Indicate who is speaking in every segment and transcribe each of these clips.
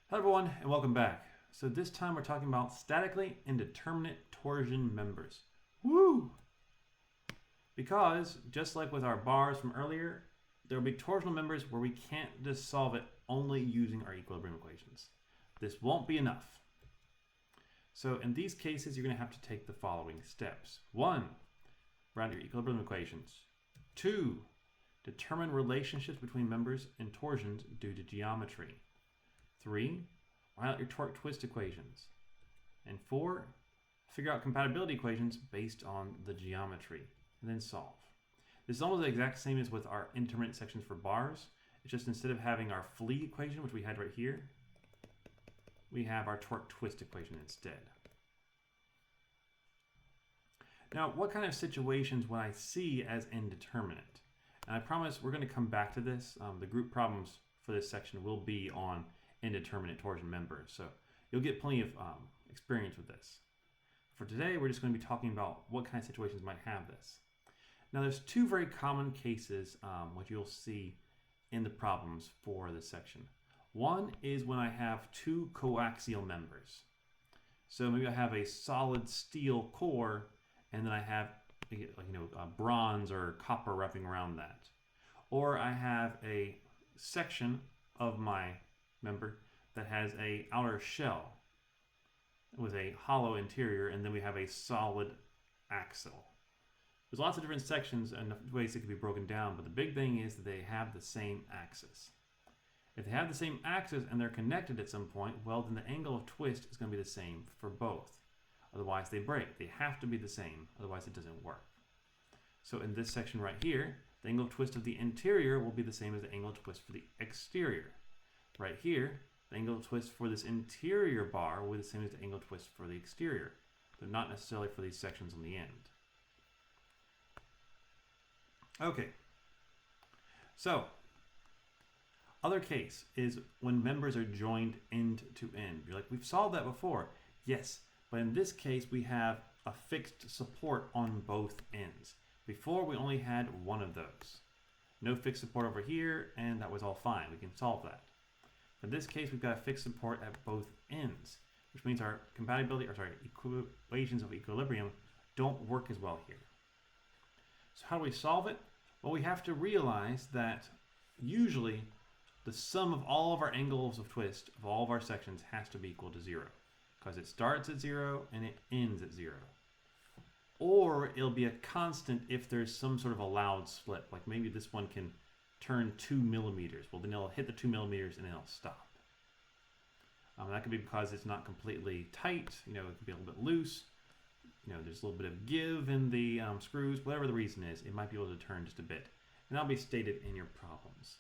Speaker 1: Hello everyone and welcome back. So this time we're talking about statically indeterminate torsion members. Woo! Because just like with our bars from earlier, there will be torsional members where we can't just solve it only using our equilibrium equations. This won't be enough. So in these cases you're going to have to take the following steps. 1. Write your equilibrium equations. 2. Determine relationships between members and torsions due to geometry. 3. Write out your torque twist equations. And 4. Figure out compatibility equations based on the geometry, and then solve. This is almost the exact same as with our indeterminate sections for bars. It's just instead of having our Flee equation, which we had right here, we have our torque twist equation instead. Now, what kind of situations would I see as indeterminate? And I promise we're going to come back to this. The group problems for this section will be on indeterminate torsion members, so you'll get plenty of experience with this. For today, we're just going to be talking about what kind of situations might have this. Now, there's two very common cases which you'll see in the problems for this section. One is when I have two coaxial members. So maybe I have a solid steel core, and then I have bronze or copper wrapping around that. Or I have a section of my member that has a outer shell with a hollow interior, and then we have a solid axle. There's lots of different sections and ways it can be broken down, but the big thing is that they have the same axis. If they have the same axis and they're connected at some point, well, then the angle of twist is going to be the same for both. Otherwise they break. They have to be the same, otherwise it doesn't work. So in this section right here, the angle of twist of the interior will be the same as the angle of twist for the exterior. Right here, the angle of twist for this interior bar will be the same as the angle of twist for the exterior, but not necessarily for these sections on the end. Okay, so other case is when members are joined end to end. You're like, we've solved that before. Yes, but in this case we have a fixed support on both ends. Before we only had one of those. No fixed support over here, and that was all fine. We can solve that. In this case, we've got a fixed support at both ends, which means our equations of equilibrium don't work as well here. So how do we solve it? Well, we have to realize that usually the sum of all of our angles of twist of all of our sections has to be equal to 0, because it starts at 0 and it ends at 0. Or it'll be a constant if there's some sort of allowed slip, like maybe this one can turn 2 millimeters. Well, then it'll hit the 2 millimeters and then it'll stop. That could be because it's not completely tight. It could be a little bit loose. There's a little bit of give in the screws. Whatever the reason is, it might be able to turn just a bit. And that'll be stated in your problems.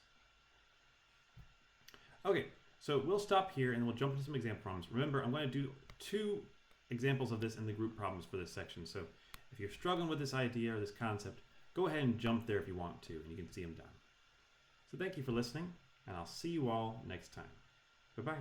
Speaker 1: Okay, so we'll stop here and we'll jump into some example problems. Remember, I'm going to do 2 examples of this in the group problems for this section. So if you're struggling with this idea or this concept, go ahead and jump there if you want to, and you can see them done. So thank you for listening, and I'll see you all next time. Bye-bye.